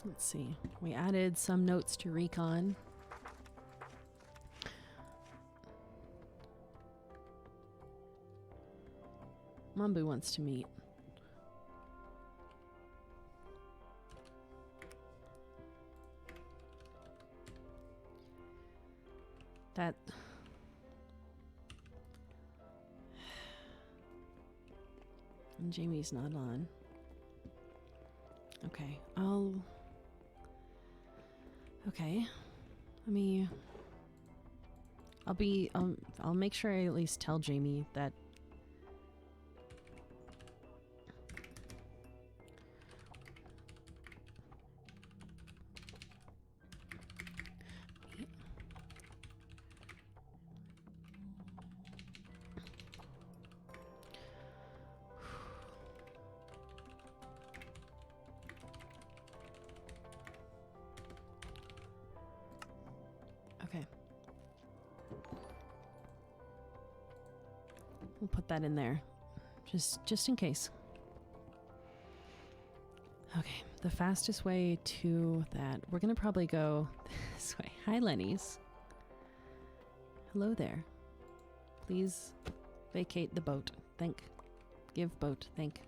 Let's see. We added some notes to recon. Mambu wants to meet. That... And Jamie's not on. Okay, Okay. Let me... I'll make sure I at least tell Jamie that... Okay. We'll put that in there. Just in case. Okay, the fastest way to that. We're gonna probably go this way. Hi, Lenny's. Hello there. Please vacate the boat. Thank. Give boat. Thank.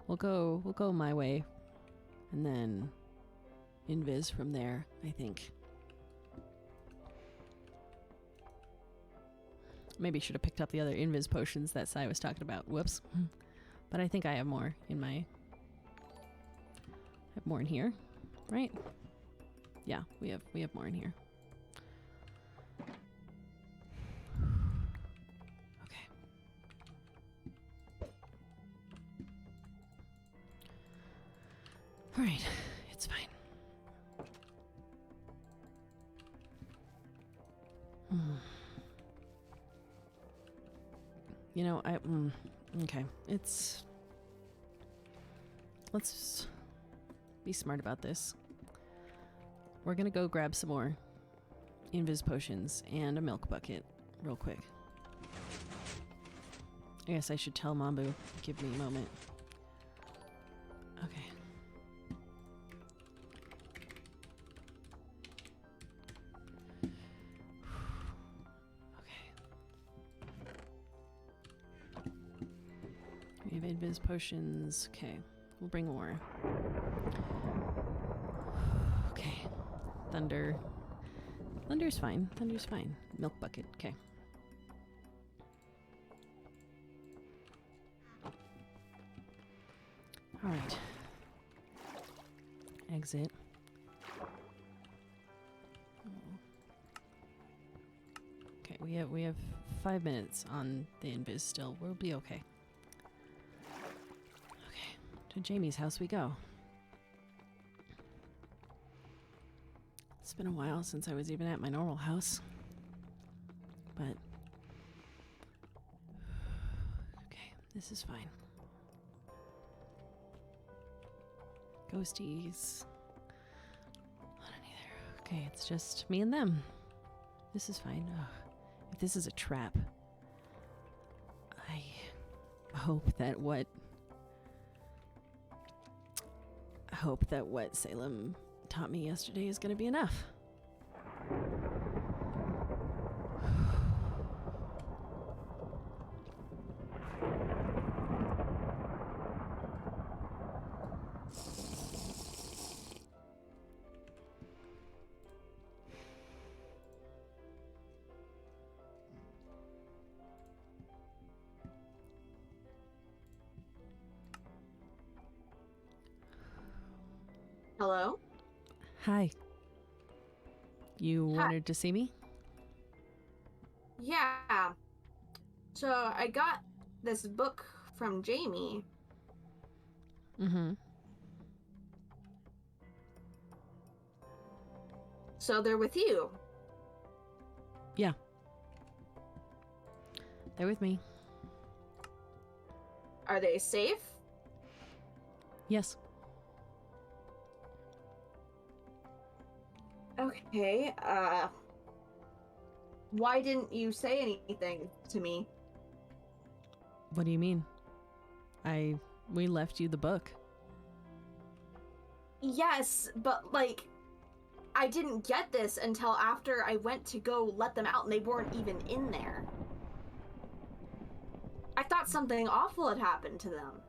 We'll go my way. And then invis from there, I think. Maybe should have picked up the other invis potions that Sai was talking about. Whoops. But I think I have more in my... I have more in here, right? Yeah, we have more in here. Okay. All right, it's fine. You know, okay, it's... Let's be smart about this. We're gonna go grab some more invis potions and a milk bucket real quick. I guess I should tell Mambu. Give me a moment. Okay. We have invis potions. Okay, we'll bring more. Okay, thunder. Thunder's fine. Thunder's fine. Milk bucket. Okay. All right. Exit. Okay, we have 5 minutes on the invis still. We'll be okay. To Jamie's house we go. It's been a while since I was even at my normal house. But... okay, this is fine. Ghosties. Not in either. Okay, it's just me and them. This is fine. Ugh. If this is a trap, I hope that what Salem taught me yesterday is going to be enough. Hello? Hi. You wanted to see me? Yeah. So I got this book from Jamie. Mm-hmm. So they're with you? Yeah. They're with me. Are they safe? Yes. Okay, why didn't you say anything to me? What do you mean? We left you the book. Yes, but, like, I didn't get this until after I went to go let them out and they weren't even in there. I thought something awful had happened to them.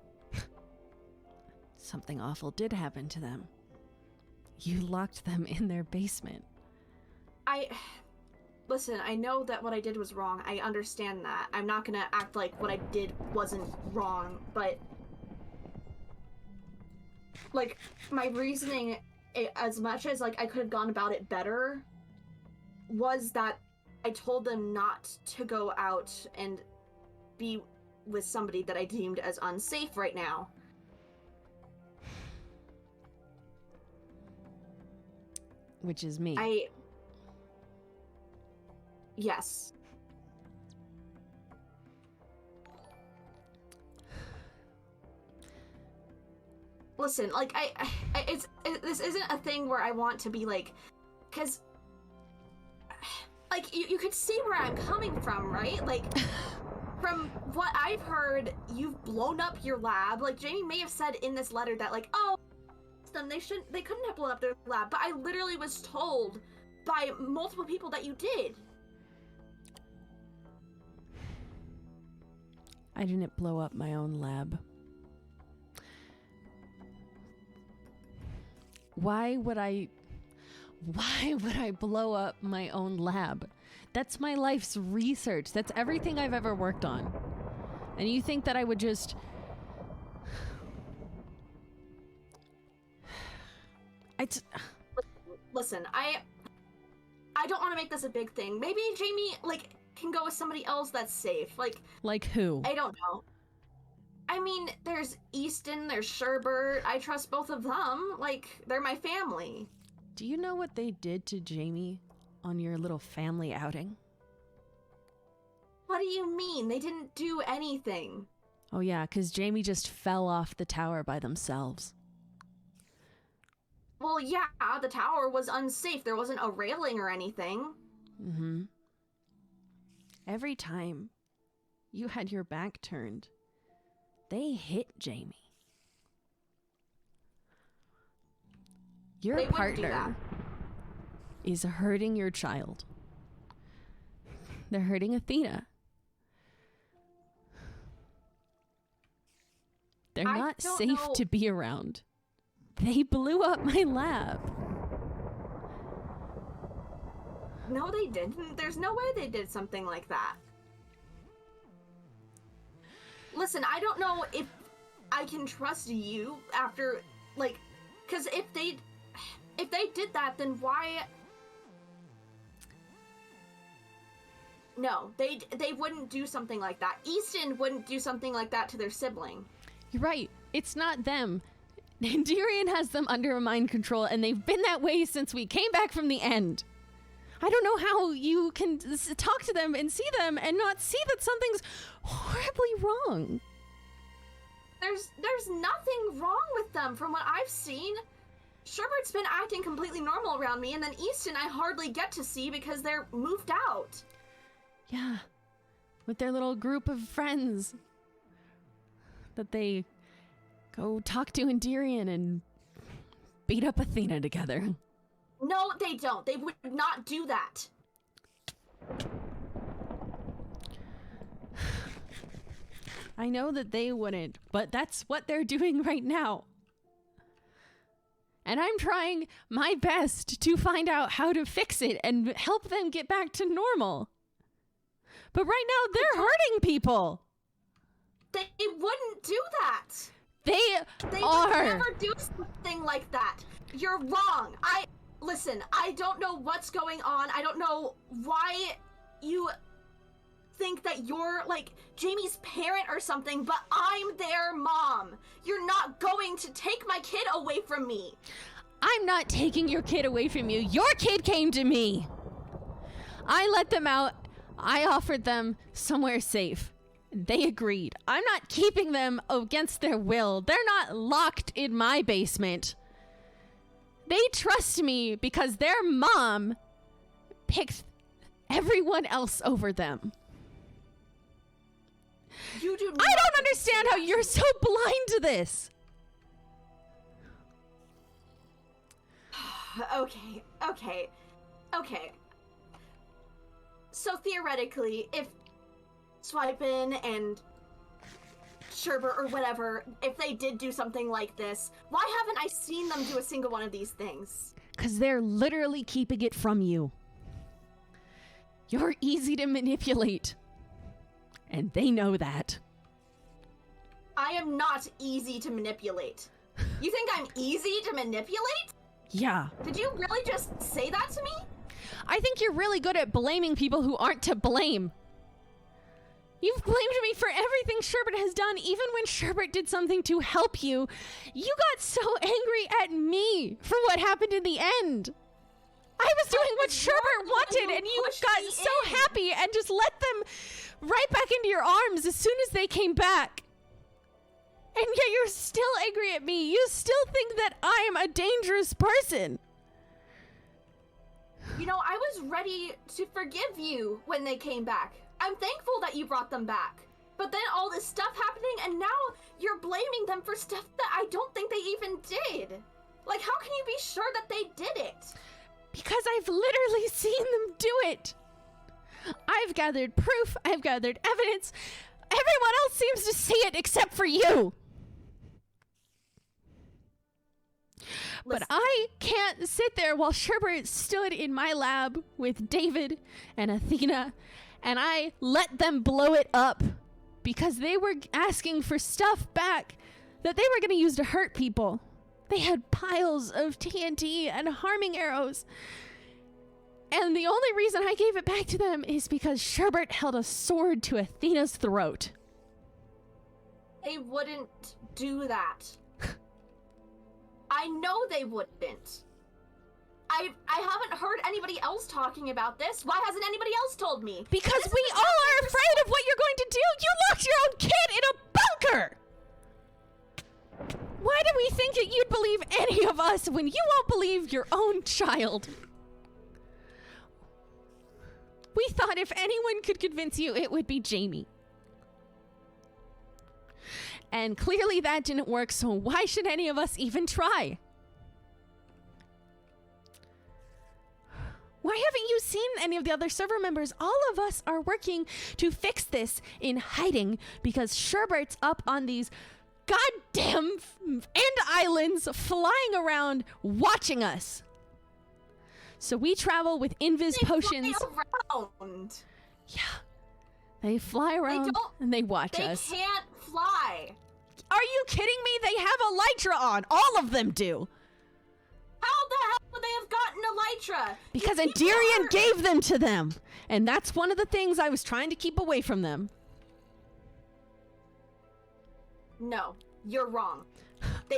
Something awful did happen to them. You locked them in their basement. Listen, I know that what I did was wrong. I understand that. I'm not gonna act like what I did wasn't wrong, but... like, my reasoning, as much as, like, I could have gone about it better, was that I told them not to go out and be with somebody that I deemed as unsafe right now. Which is me. Yes. Listen, like, this isn't a thing where I want to be, like, because, like, you could see where I'm coming from, right? Like, from what I've heard, you've blown up your lab. Like, Jamie may have said in this letter that, like, oh, they couldn't have blown up their lab, but I literally was told by multiple people that you did. I didn't blow up my own lab. Why would I blow up my own lab? That's my life's research. That's everything I've ever worked on. And you think that I would just... Listen, I don't want to make this a big thing. Maybe Jamie, like, can go with somebody else that's safe. Like who? I don't know. I mean, there's Easton, there's Sherbert. I trust both of them. Like, they're my family. Do you know what they did to Jamie on your little family outing? What do you mean? They didn't do anything. Oh yeah, because Jamie just fell off the tower by themselves. Well, yeah, the tower was unsafe. There wasn't a railing or anything. Mm-hmm. Every time you had your back turned, they hit Jamie. Your partner is hurting your child. They're hurting Athena. They're not safe to be around. They blew up my lab. No, they didn't. There's no way they did something like that. Listen, I don't know if I can trust you after, like, because if they did that, then why? No, they wouldn't do something like that. Easton wouldn't do something like that to their sibling. You're right. It's not them. Darian has them under mind control, and they've been that way since we came back from the end. I don't know how you can talk to them and see them and not see that something's horribly wrong. There's nothing wrong with them from what I've seen. Sherbert's been acting completely normal around me, and then Easton I hardly get to see because they're moved out. Yeah, with their little group of friends that they go talk to in Darian and beat up Athena together. No, they don't. They would not do that. I know that they wouldn't, but that's what they're doing right now. And I'm trying my best to find out how to fix it and help them get back to normal. But right now, they're hurting people. They wouldn't do that. They would are. Never do something like that. You're wrong. Listen, I don't know what's going on. I don't know why you think that you're, like, Jamie's parent or something, but I'm their mom. You're not going to take my kid away from me. I'm not taking your kid away from you. Your kid came to me. I let them out. I offered them somewhere safe. They agreed. I'm not keeping them against their will. They're not locked in my basement. They trust me because their mom picked everyone else over them. You do not I don't understand how you're so blind to this. Okay. So theoretically, if Swipin and Sherbert or whatever, if they did do something like this, why haven't I seen them do a single one of these things? Because they're literally keeping it from you. You're easy to manipulate. And they know that. I am not easy to manipulate. You think I'm easy to manipulate? Yeah. Did you really just say that to me? I think you're really good at blaming people who aren't to blame. You've blamed me for everything Sherbert has done, even when Sherbert did something to help you. You got so angry at me for what happened in the end. I was doing what Sherbert wanted, and you got so happy and just let them right back into your arms as soon as they came back. And yet you're still angry at me. You still think that I am a dangerous person. You know, I was ready to forgive you when they came back. I'm thankful that you brought them back. But then all this stuff happening, and now you're blaming them for stuff that I don't think they even did. Like, how can you be sure that they did it? Because I've literally seen them do it. I've gathered proof. I've gathered evidence. Everyone else seems to see it except for you. But I can't sit there while Sherbert stood in my lab with David and Athena, and I let them blow it up because they were asking for stuff back that they were going to use to hurt people. They had piles of TNT and harming arrows. And the only reason I gave it back to them is because Sherbert held a sword to Athena's throat. They wouldn't do that. I know they wouldn't. I haven't heard anybody else talking about this. Why hasn't anybody else told me? Because we all are afraid of what you're going to do. You locked your own kid in a bunker. Why do we think that you'd believe any of us when you won't believe your own child? We thought if anyone could convince you, it would be Jamie. And clearly that didn't work, so why should any of us even try? Why haven't you seen any of the other server members? All of us are working to fix this in hiding because Sherbert's up on these goddamn end islands flying around watching us. So we travel with invis potions. Fly around. Yeah. They fly around and they watch us. They can't fly. Are you kidding me? They have elytra on. All of them do. How the hell would they have gotten elytra? Because Endirian gave them to them. And that's one of the things I was trying to keep away from them. No, you're wrong.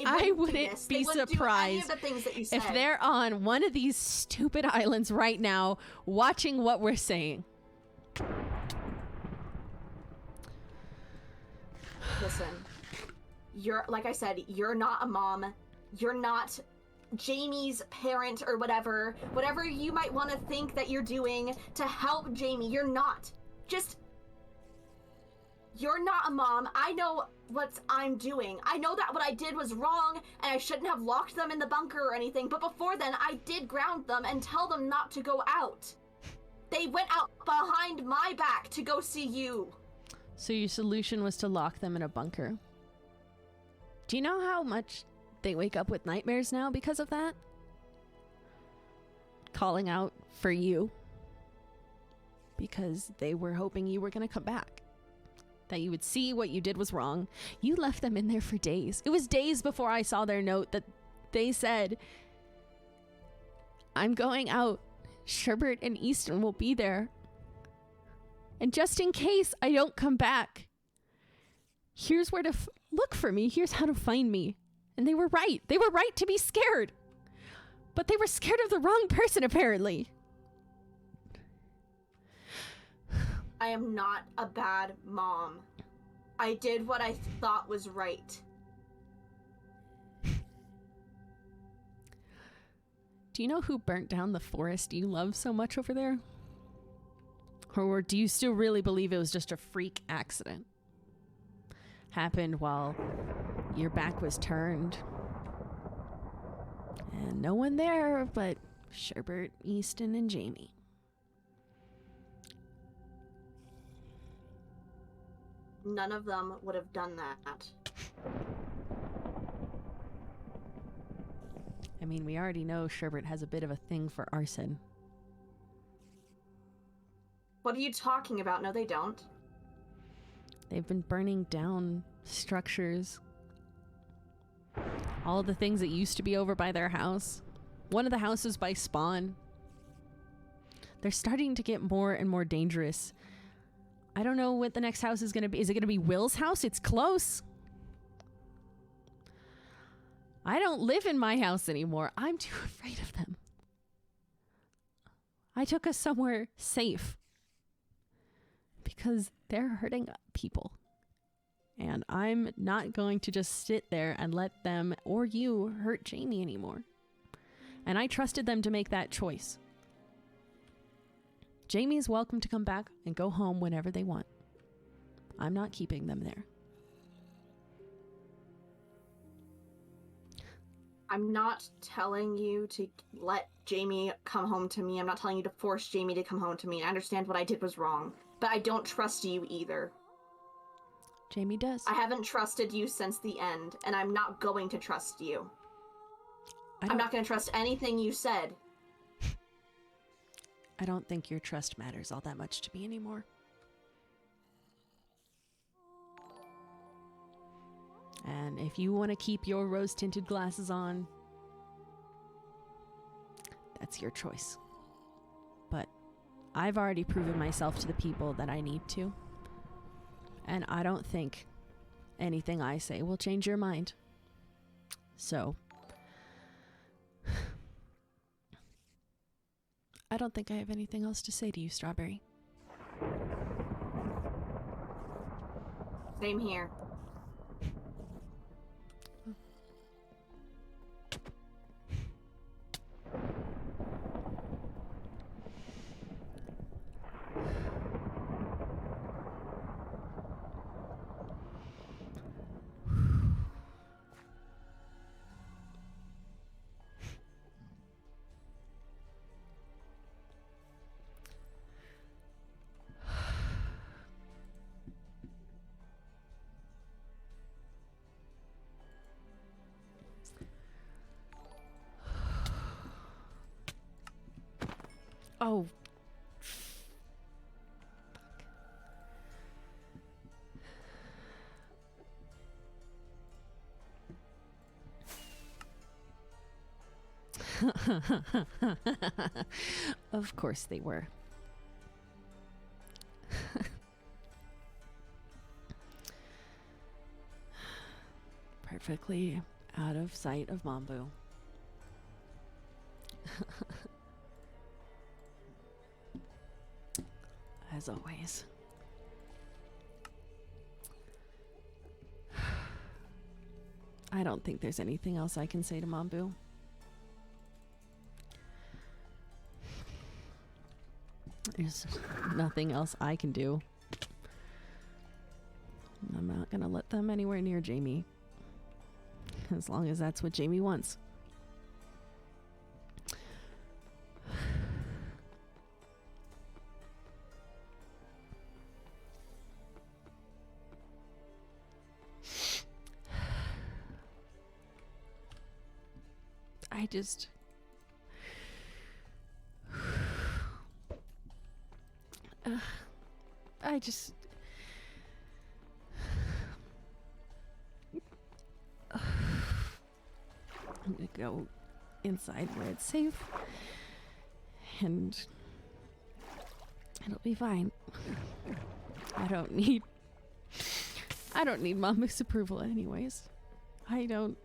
I wouldn't be surprised if they're on one of these stupid islands right now watching what we're saying. Listen, like I said, you're not a mom. You're not Jamie's parent or whatever you might want to think that you're doing to help Jamie. You're not. You're not a mom. I know what I'm doing. I know that what I did was wrong and I shouldn't have locked them in the bunker or anything, but before then I did ground them and tell them not to go out. They went out behind my back to go see you. So your solution was to lock them in a bunker. Do you know how much they wake up with nightmares now because of that? Calling out for you. Because they were hoping you were going to come back. That you would see what you did was wrong. You left them in there for days. It was days before I saw their note that they said, I'm going out. Sherbert and Easton will be there. And just in case I don't come back, here's where to look for me. Here's how to find me. And they were right. They were right to be scared. But they were scared of the wrong person, apparently. I am not a bad mom. I did what I thought was right. Do you know who burnt down the forest you love so much over there? Or do you still really believe it was just a freak accident? Happened while your back was turned. And no one there but Sherbert, Easton, and Jamie. None of them would have done that. I mean, we already know Sherbert has a bit of a thing for arson. What are you talking about? No, they don't. They've been burning down structures. All of the things that used to be over by their house. One of the houses by Spawn. They're starting to get more and more dangerous. I don't know what the next house is going to be. Is it going to be Will's house? It's close. I don't live in my house anymore. I'm too afraid of them. I took us somewhere safe because they're hurting people. And I'm not going to just sit there and let them or you hurt Jamie anymore. And I trusted them to make that choice. Jamie is welcome to come back and go home whenever they want. I'm not keeping them there. I'm not telling you to let Jamie come home to me. I'm not telling you to force Jamie to come home to me. I understand what I did was wrong, but I don't trust you either. Jamie does. I haven't trusted you since the end, and I'm not going to trust you. I'm not going to trust anything you said. I don't think your trust matters all that much to me anymore. And if you want to keep your rose-tinted glasses on, that's your choice. But I've already proven myself to the people that I need to. And I don't think anything I say will change your mind. So, I don't think I have anything else to say to you, Strawberry. Same here. Oh. Of course they were. Perfectly out of sight of Mambu. As always. I don't think there's anything else I can say to Mambu. There's nothing else I can do. I'm not gonna let them anywhere near Jamie. As long as that's what Jamie wants. I just I'm gonna go inside where it's safe and it'll be fine. I don't need Mambu's approval anyways. I don't.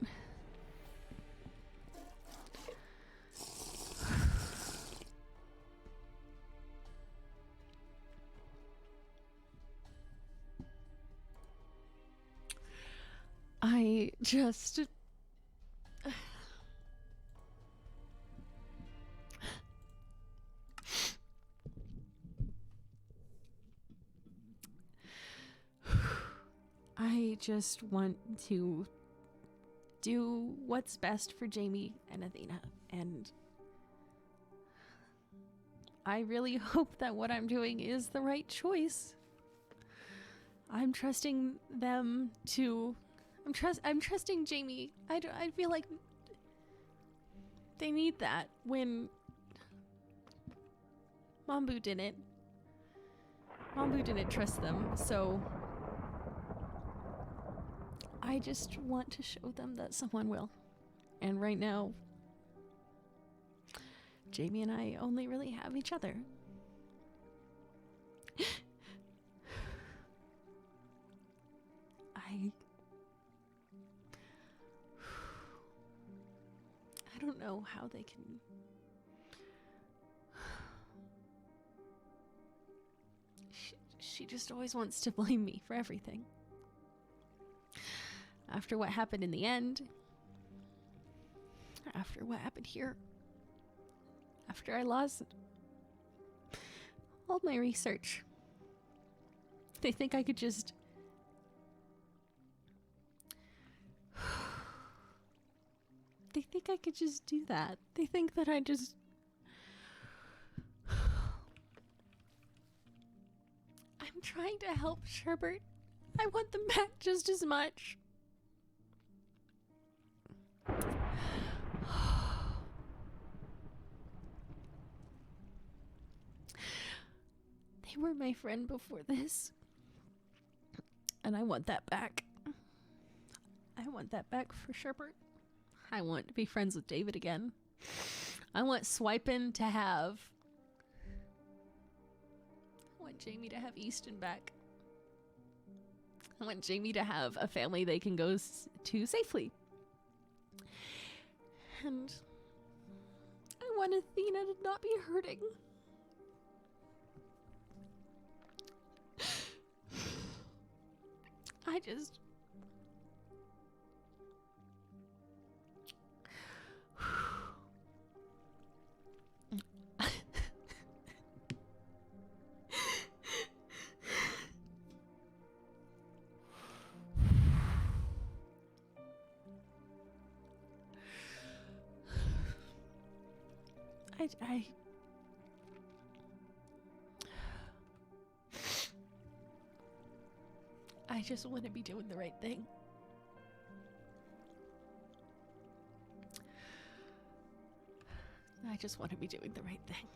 I just I just want to do what's best for Jamie and Athena, and I really hope that what I'm doing is the right choice. I'm trusting them to... I'm trusting Jamie. I feel like they need that when Mambu didn't. Mambu didn't trust them, so I just want to show them that someone will. And right now, Jamie and I only really have each other. I don't know how they can... She just always wants to blame me for everything. After what happened in the end, after what happened here, after I lost all my research, they think I could just... They think I could just do that. They think that I just... I'm trying to help Sherbert. I want them back just as much. They were my friend before this. And I want that back. I want that back for Sherbert. I want to be friends with David again. I want Swipin to have... I want Jamie to have Easton back. I want Jamie to have a family they can go to safely. And I want Athena to not be hurting. I just... I just want to be doing the right thing. I just want to be doing the right thing.